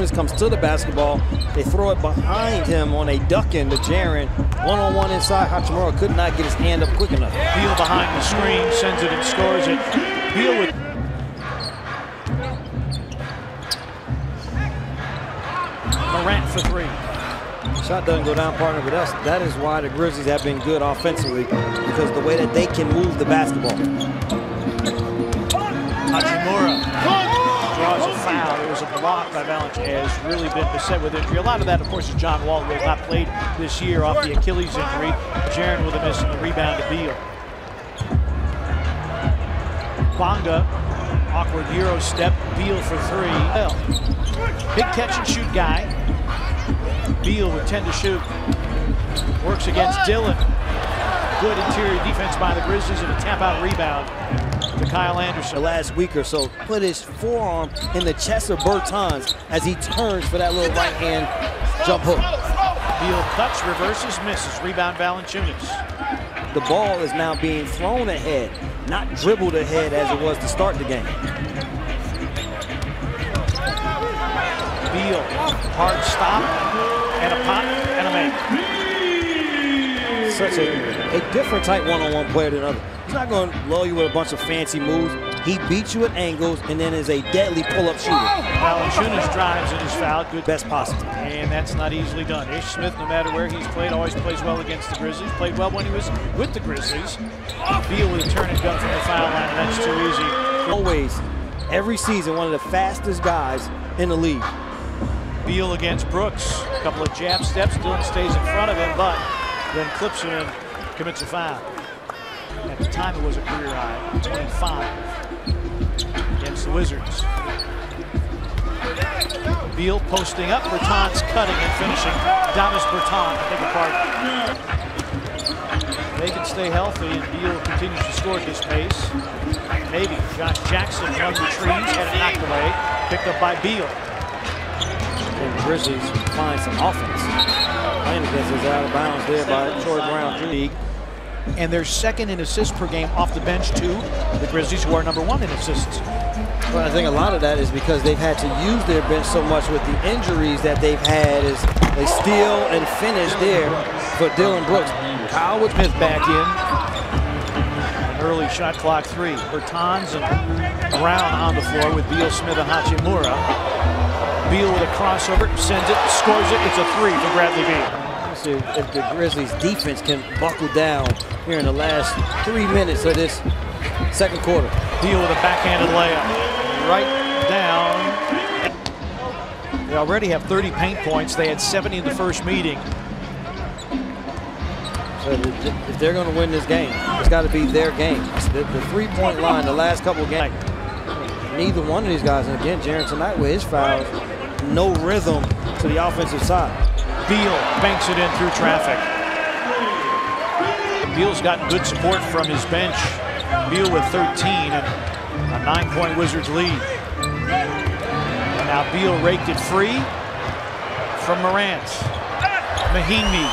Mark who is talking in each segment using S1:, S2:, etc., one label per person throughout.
S1: Comes to the basketball, they throw it behind him on a duck-in to Jaren. One-on-one inside, Hachimura could not get his hand up quick enough.
S2: Beal behind the screen, sends it and scores it. Beal with Morant for three.
S1: Shot doesn't go down, partner, but that is why the Grizzlies have been good offensively, because the way that they can move the basketball.
S2: Hachimura draws a foul. There was a block by Valanciunas. Has really been beset with injury. A lot of that, of course, is John Wall, who has not played this year off the Achilles injury. Jaren with a miss and the rebound to Beal. Bonga, awkward Euro step. Beal for three. Big catch and shoot guy. Beal with 10 to shoot. Works against Dillon. Good interior defense by the Grizzlies and a tap-out rebound to Kyle Anderson.
S1: The last week or so, put his forearm in the chest of Bertans as he turns for that little right-hand jump hook.
S2: Beal cuts, reverses, misses. Rebound Valanciunas.
S1: The ball is now being thrown ahead, not dribbled ahead as it was to start the game.
S2: Beal, hard stop, and a pop, and a make.
S1: Such a different type one-on-one player than others. He's not going to lull you with a bunch of fancy moves. He beats you at angles and then is a deadly pull-up shooter.
S2: Valanciunas drives and is fouled. Good.
S1: Best possible.
S2: And that's not easily done. Ish Smith, no matter where he's played, always plays well against the Grizzlies. Played well when he was with the Grizzlies. Beal with a turn and gun from the foul line, and that's too easy.
S1: Always, every season, one of the fastest guys in the league.
S2: Beal against Brooks. A couple of jab steps. Dillon stays in front of him, but then clips him and commits a foul. At the time, it was a career high, 25 against the Wizards. Beal posting up, Bertans cutting and finishing. Davis Bertans, I beg your pardon. They can stay healthy, and Beal continues to score at this pace. Maybe Josh Jackson among the trees, had it knocked away, picked up by Beal.
S1: And the Grizzlies find some offense. Playing against is out of bounds there by Troy Brown Jr.
S2: And they're second in assists per game off the bench to the Grizzlies, who are number one in assists.
S1: Well, I think a lot of that is because they've had to use their bench so much with the injuries that they've had as they steal and finish there for Dillon Brooks.
S2: Kyle with Smith back in. An early shot clock three. Bertans and Brown on the floor with Beal, Smith, and Hachimura. Beal with a crossover, sends it, scores it. It's a three for Bradley Beal.
S1: See if the Grizzlies defense can buckle down here in the last 3 minutes of this second quarter.
S2: Beal with a backhanded layup. Right down. They already have 30 paint points. They had 70 in the first meeting.
S1: So if they're going to win this game, it's got to be their game. The three-point line the last couple of games. Neither one of these guys, and again, Jaren tonight with his fouls, no rhythm to the offensive side.
S2: Beal banks it in through traffic. Beal's gotten good support from his bench. Beal with 13 and a 9-point Wizards lead. And now Beal raked it free from Morant. Mahinmi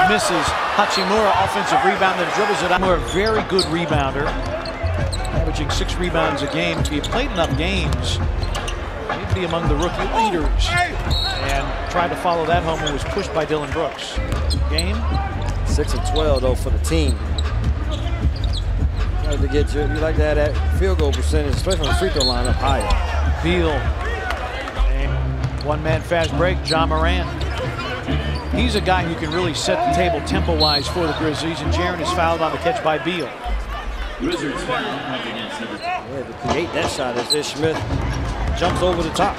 S2: misses. Hachimura offensive rebound, then dribbles it out. A very good rebounder, averaging 6 rebounds a game. If he played enough games, he'd be among the rookie leaders. And tried to follow that home and was pushed by Dillon Brooks. Game
S1: 6 of 12 though for the team. You like to get you like to have that field goal percentage, especially on the free throw line, up higher.
S2: Beal, and one-man fast break. John Morant. He's a guy who can really set the table tempo-wise for the Grizzlies, and Jaren is fouled on the catch by Beal.
S1: Wizards foul. Yeah, to create that shot as Ish Smith jumps over the top.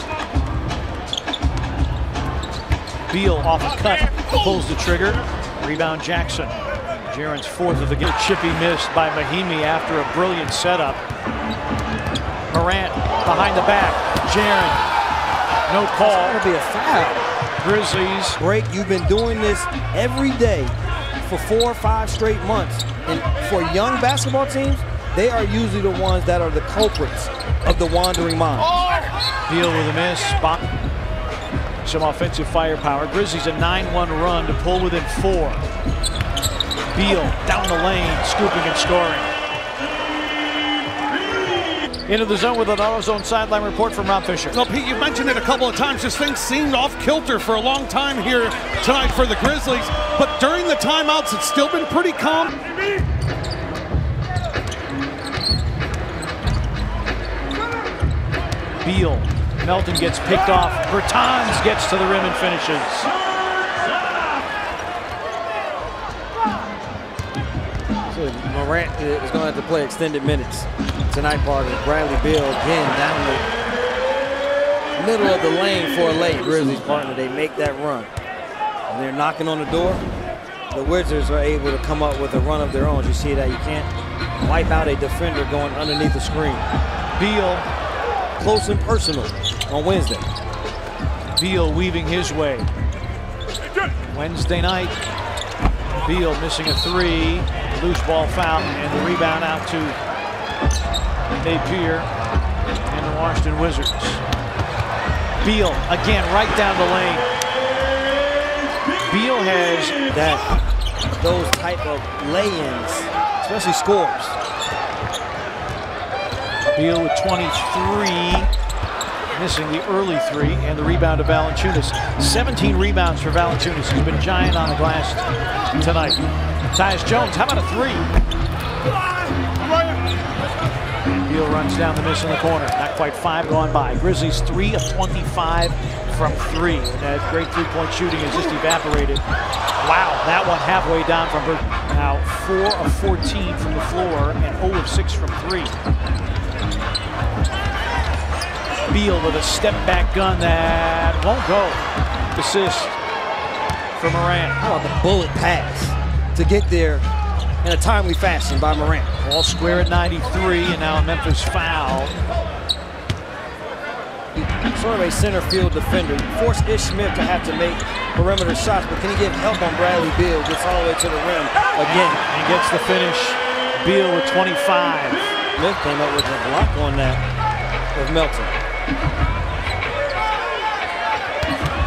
S2: Beal off a cut, pulls the trigger. Rebound Jackson. Jaren's fourth of the game. Chippy missed by Mahinmi after a brilliant setup. Morant behind the back. Jaren, no call.
S1: It's going to be a foul.
S2: Grizzlies
S1: break. You've been doing this every day for 4 or 5 straight months. And for young basketball teams, they are usually the ones that are the culprits of the wandering mind.
S2: Beal with a miss. Some offensive firepower. Grizzlies a 9-1 run to pull within 4. Beal down the lane, scooping and scoring. into the zone with an AutoZone sideline report from Rob Fisher.
S3: Well, Pete, you've mentioned it a couple of times. This thing seemed off kilter for a long time here tonight for the Grizzlies, but during the timeouts, it's still been pretty calm.
S2: Beal, Melton gets picked off. Bertans gets to the rim and finishes.
S1: So Morant is going to have to play extended minutes tonight, partner. Bradley Beal again down the middle of the lane for a late. Grizzlies, partner, they make that run. And they're knocking on the door. The Wizards are able to come up with a run of their own. You see that? You can't wipe out a defender going underneath the screen.
S2: Beal,
S1: close and personal on Wednesday.
S2: Beal weaving his way. Wednesday night, Beal missing a three, loose ball foul, and the rebound out to Napier and the Washington Wizards. Beal again right down the lane. Beal has
S1: those type of lay-ins, especially scores.
S2: Beal with 23, missing the early three, and the rebound to Valanciunas. 17 rebounds for Valanciunas. He's been giant on the glass tonight. Tyus Jones, how about a three? Beal runs down the miss in the corner. Not quite 5 gone by. Grizzlies 3 of 25 from 3. And that great three-point shooting has just evaporated. Wow, that one halfway down from Bert. Now 4 of 14 from the floor and 0 of 6 from 3. Beal with a step-back gun that won't go. Assist for Morant.
S1: How about the bullet pass to get there in a timely fashion by Morant?
S2: All square at 93, and now a Memphis foul.
S1: Sort of a center field defender. Force Ish Smith to have to make perimeter shots, but can he get help on Bradley Beal? Gets all the way to the rim again.
S2: And gets the finish. Beal with 25.
S1: Smith came up with a block on that with Melton.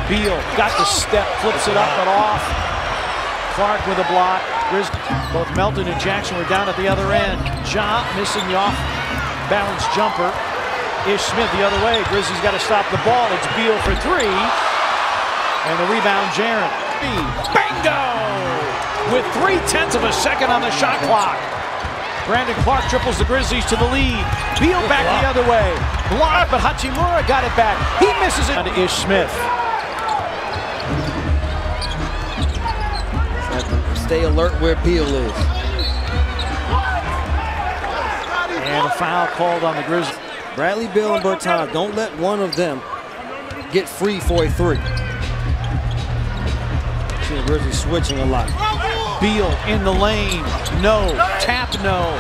S2: Beal got the step, flips it up and off. Clark with a block. Both Melton and Jackson were down at the other end. Ja missing the off-balance jumper. Ish Smith the other way. Grizzlies got to stop the ball. It's Beal for 3. And the rebound, Jaren. Bingo! With 0.3 of a second on the shot clock. Brandon Clark triples the Grizzlies to the lead. Beal back the other way. Blocked, but Hachimura got it back. He misses it. To Ish Smith.
S1: Stay alert where Beal is.
S2: And a foul called on the Grizzlies.
S1: Bradley Beal and Bertans, don't let one of them get free for a 3. See the Grizzlies switching a lot.
S2: Beal in the lane, no, tap no,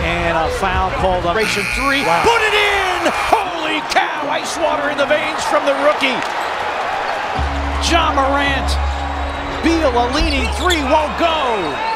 S2: and a foul called on Ration 3. Wow. Put it in! Holy cow! Ice water in the veins from the rookie. Ja Morant. Beal, a leaning 3, won't go.